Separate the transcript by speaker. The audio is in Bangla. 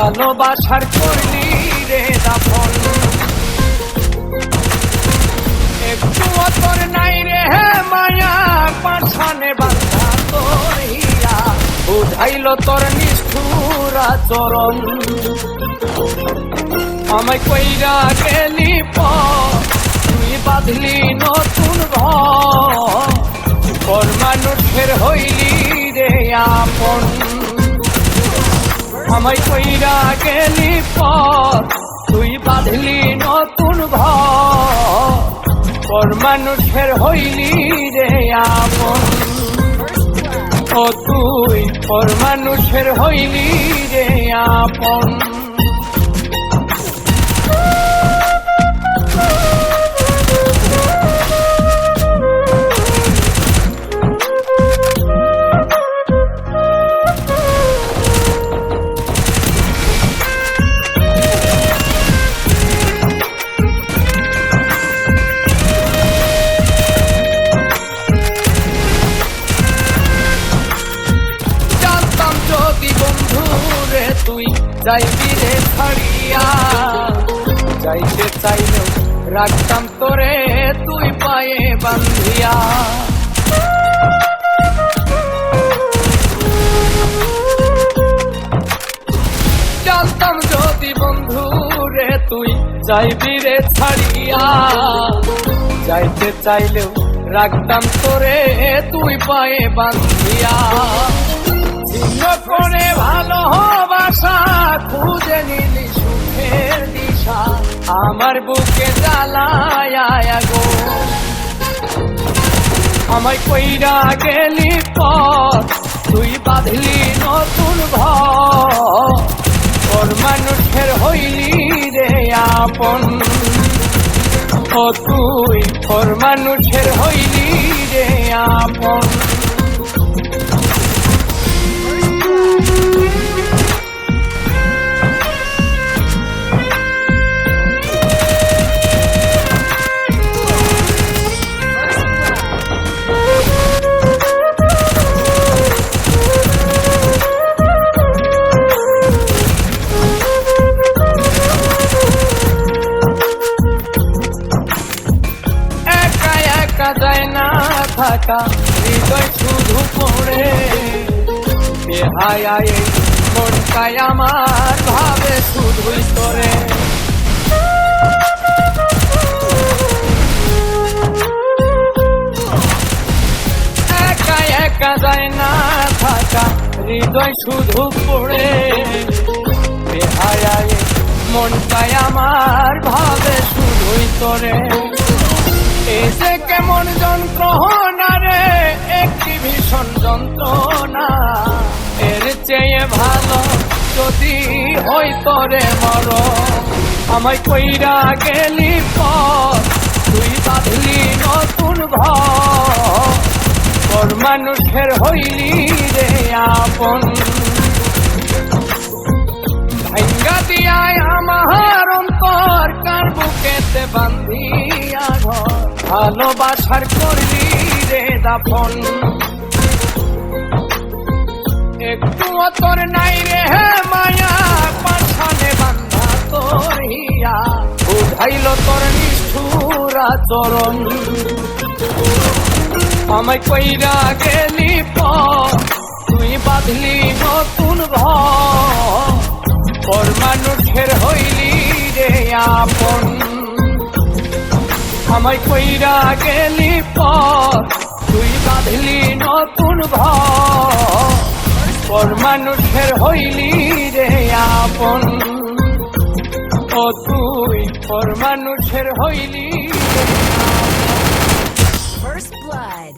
Speaker 1: ভালোবাসার করলি রে দাফন একটু তোর নাই রে মায়া পাছানে বাঁধা তোর হিয়া বুঝাইল তোর নিষ্ঠুর আচরণ আমায় কইরা গেলি তুই বাঁধলি নতুন ঘর পর মানুষের হইলি রে আপন আমায় কইরা গেলি তুই বাঁধলি নতুন ঘর পর মানুষের হইলি রে আপন ও তুই পর মানুষের হইলি রে আপন তুই যাইবি রে ছাড়িয়া যাইতে চাইলেও রাখতাম তোরে তুই পায়ে বান্ধিয়া জানতাম যদি বন্ধু রে তুই যাইবি রে ছাড়িয়া যাইতে চাইলেও রাখতাম তোরে তুই পায়ে বান্ধিয়া করে ভালোবাসা খুঁজে নিলি সুখের দিশা আমার বুকে জ্বালায় গো আমায় কইরা গেলি তুই বাঁধলি নতুন ঘর মানুষের হইলি রে আপন ও তুই ওর মানুষের হইলি রে আপন যায় না থাকা হৃদয় শুধু পড়ে বেহায় মনটায় আমার ভাবে শুধুই তোরে একা একা যায় না থাকা হৃদয় শুধু পড়ে বেহায় মনটায় আমার ভাবে শুধুই তোরে এসে কেমন যন্ত্রণা রে একটি ভীষণ যন্ত্রণা এর চেয়ে ভালো যদি হইতো রে মর আমায় কইরা গেলি তুই বাঁধলি নতুন ঘর মানুষের হইলি রে আপন ভাঙ্গা দিয়ায় আমার অন্তর কার বুকেতে বান্ধিয়া ঘর ভালোবাসার করলি রে দাফন একটু তোর নাই রে মায়া পাছানে বাঁধা তোর হিয়া বুঝাইল তোর নিষ্ঠুর আচরণ আমায় কইরা গেলি তুই বাঁধলি নতুন ঘর মানুষের হইলি রে আপন আমায় কইরা গেলি তুই বাঁধলি নতুন ঘর মানুষের হইলি রে আপন ও তুই পর মানুষের হইলি রে আপন।
Speaker 2: First blood.